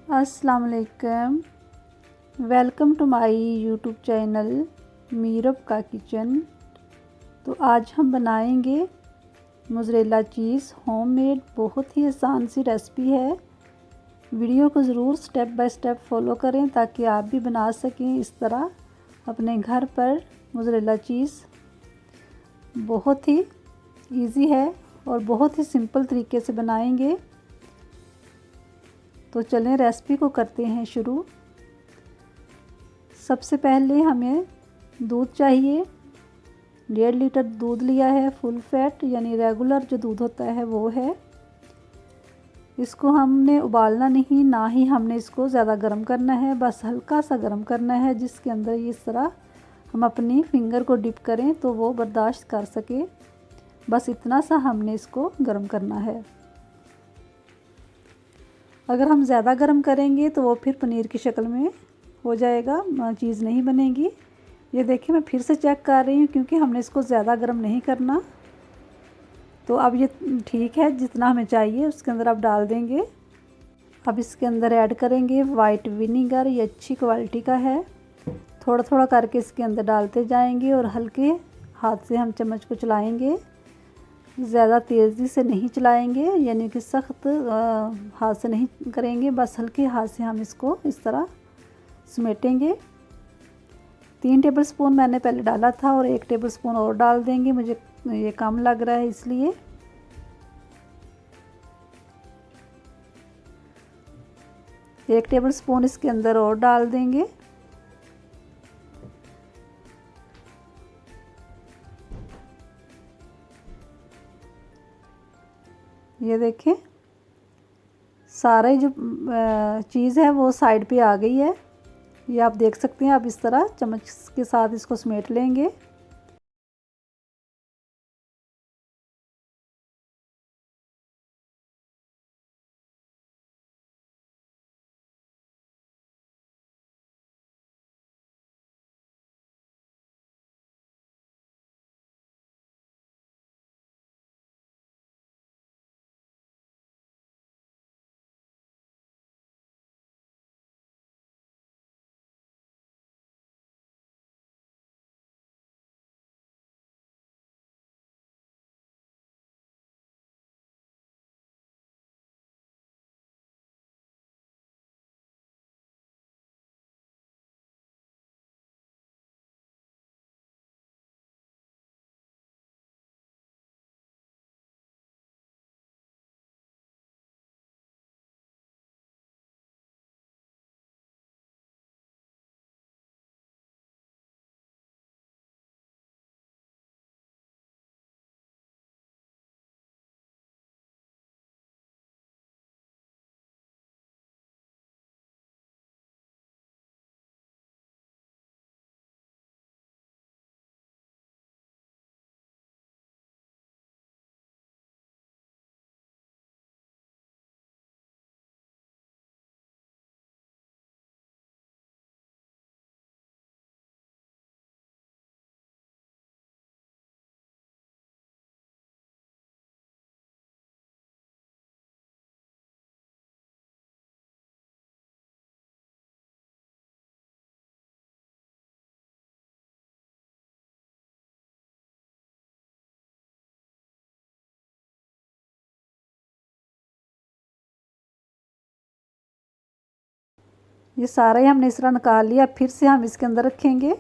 अस्सलाम वालेकुम। Welcome to my YouTube channel Mirab का किचन। तो आज हम बनाएंगे मोज़रेला चीज़ होममेड। बहुत ही आसान सी रेसिपी है। वीडियो को ज़रूर स्टेप बाय स्टेप फॉलो करें ताकि आप भी बना सकें इस तरह अपने घर पर मोज़रेला चीज़। बहुत ही इजी है और बहुत ही सिंपल तरीके से बनाएंगे। तो चलें रेसिपी को करते हैं शुरू। सबसे पहले हमें दूध चाहिए। 1.5 लीटर दूध लिया है, फुल फैट यानी रेगुलर जो दूध होता है वो है। इसको हमने उबालना नहीं, ना ही हमने इसको ज़्यादा गर्म करना है, बस हल्का सा गर्म करना है जिसके अंदर इस तरह हम अपनी फिंगर को डिप करें तो वो बर्दाश्त कर सके। बस इतना सा हमने इसको गर्म करना है। अगर हम ज़्यादा गर्म करेंगे तो वो फिर पनीर की शक्ल में हो जाएगा, चीज़ नहीं बनेगी। ये देखिए मैं फिर से चेक कर रही हूँ क्योंकि हमने इसको ज़्यादा गर्म नहीं करना। तो अब ये ठीक है, जितना हमें चाहिए उसके अंदर आप डाल देंगे। अब इसके अंदर ऐड करेंगे वाइट विनीगर। ये अच्छी क्वालिटी का है। थोड़ा थोड़ा करके इसके अंदर डालते जाएंगे और हल्के हाथ से हम चम्मच को चलाएंगे। ज़्यादा तेज़ी से नहीं चलाएंगे, यानी कि सख्त हाथ से नहीं करेंगे, बस हल्के हाथ से हम इसको इस तरह समेटेंगे। 3 टेबलस्पून मैंने पहले डाला था और 1 टेबलस्पून और डाल देंगे, मुझे ये कम लग रहा है इसलिए। एक टेबलस्पून इसके अंदर और डाल देंगे। ये देखें सारे जो चीज़ है वो साइड पे आ गई है। ये आप देख सकते हैं। आप इस तरह चम्मच के साथ इसको समेट लेंगे। ये सारा ही हमने इस तरह निकाल लिया। फिर से हम इसके अंदर रखेंगे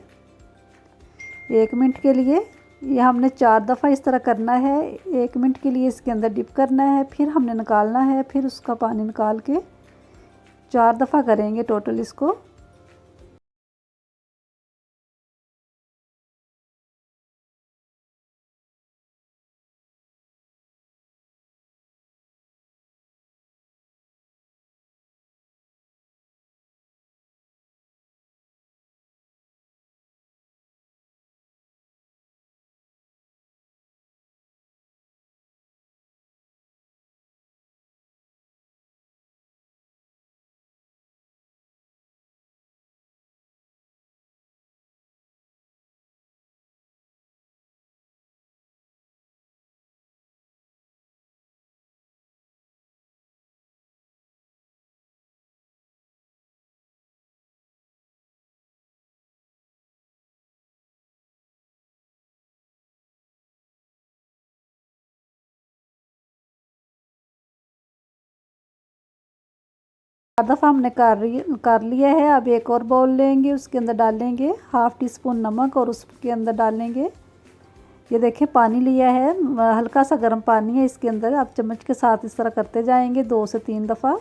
1 मिनट के लिए। ये हमने 4 दफ़ा इस तरह करना है। 1 मिनट के लिए इसके अंदर डिप करना है, फिर हमने निकालना है, फिर उसका पानी निकाल के 4 दफ़ा करेंगे टोटल इसको। दफ़ा हमने कर लिया है। अब एक और बाउल लेंगे, उसके अंदर डालेंगे हाफ़ टी स्पून नमक और उसके अंदर डालेंगे, ये देखिए पानी लिया है, हल्का सा गर्म पानी है इसके अंदर। आप चम्मच के साथ इस तरह करते जाएंगे 2 से 3 दफ़ा,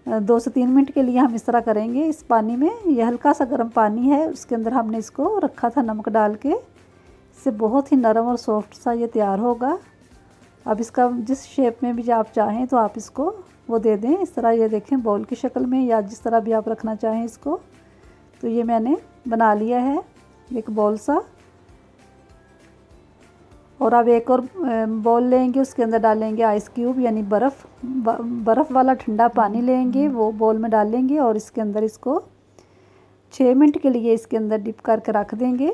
2 से 3 मिनट के लिए हम इस तरह करेंगे। इस पानी में ये हल्का सा गर्म पानी है, उसके अंदर हमने इसको रखा था नमक डाल के। इससे बहुत ही नरम और सॉफ्ट सा ये तैयार होगा। अब इसका जिस शेप में भी आप चाहें तो आप इसको वो दे दें, इस तरह ये देखें बॉल की शक्ल में, या जिस तरह भी आप रखना चाहें इसको। तो ये मैंने बना लिया है एक बॉल सा। और अब एक और बॉल लेंगे, उसके अंदर डालेंगे आइस क्यूब यानी बर्फ़ वाला ठंडा पानी लेंगे, वो बॉल में डालेंगे और इसके अंदर इसको 6 मिनट के लिए इसके अंदर डिप करके रख देंगे।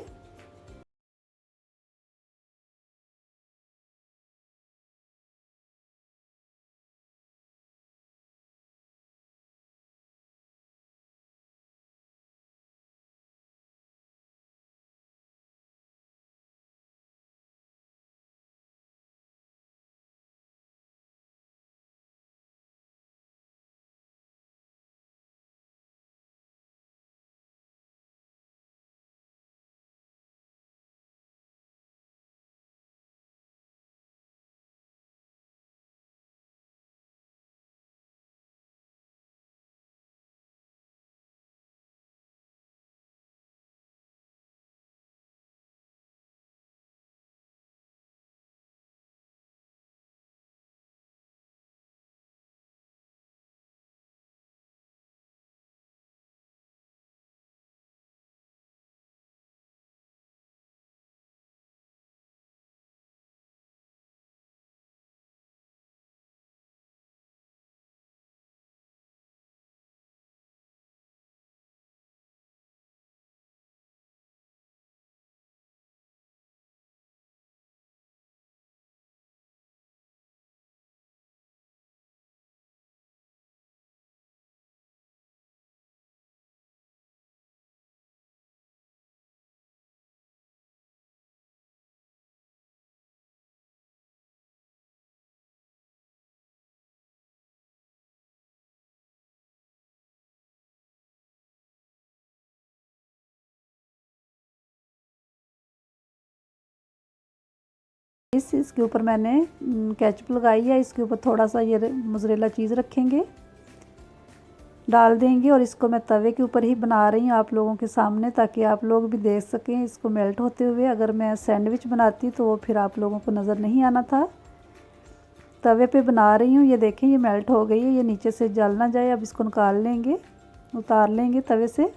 इसके ऊपर मैंने केचप लगाई है, इसके ऊपर थोड़ा सा ये मोज़रेला चीज़ रखेंगे, डाल देंगे। और इसको मैं तवे के ऊपर ही बना रही हूँ आप लोगों के सामने, ताकि आप लोग भी देख सकें इसको मेल्ट होते हुए। अगर मैं सैंडविच बनाती तो वो फिर आप लोगों को नज़र नहीं आना था। तवे पे बना रही हूँ, ये देखें ये मेल्ट हो गई है, ये नीचे से जल ना जाए। अब इसको निकाल लेंगे, उतार लेंगे तवे से।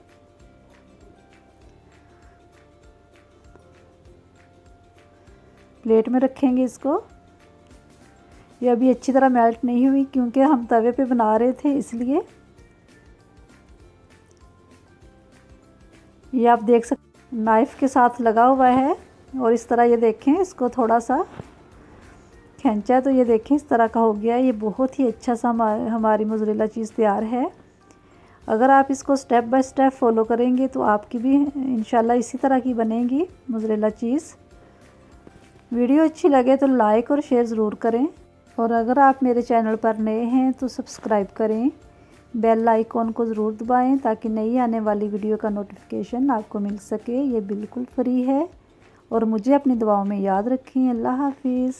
प्लेट में रखेंगे इसको। ये अभी अच्छी तरह मेल्ट नहीं हुई क्योंकि हम तवे पे बना रहे थे, इसलिए। ये आप देख सकते नाइफ़ के साथ लगा हुआ है, और इस तरह ये देखें इसको थोड़ा सा खींचा है तो ये देखें इस तरह का हो गया है। ये बहुत ही अच्छा सा हमारी मोज़रेला चीज़ तैयार है। अगर आप इसको स्टेप बाय स्टेप फॉलो करेंगे तो आपकी भी इंशाल्लाह इसी तरह की बनेगी मोज़रेला चीज़। वीडियो अच्छी लगे तो लाइक और शेयर ज़रूर करें, और अगर आप मेरे चैनल पर नए हैं तो सब्सक्राइब करें, बेल आइकॉन को ज़रूर दबाएं ताकि नई आने वाली वीडियो का नोटिफिकेशन आपको मिल सके। ये बिल्कुल फ्री है, और मुझे अपनी दुआओं में याद रखें। अल्लाह हाफिज़।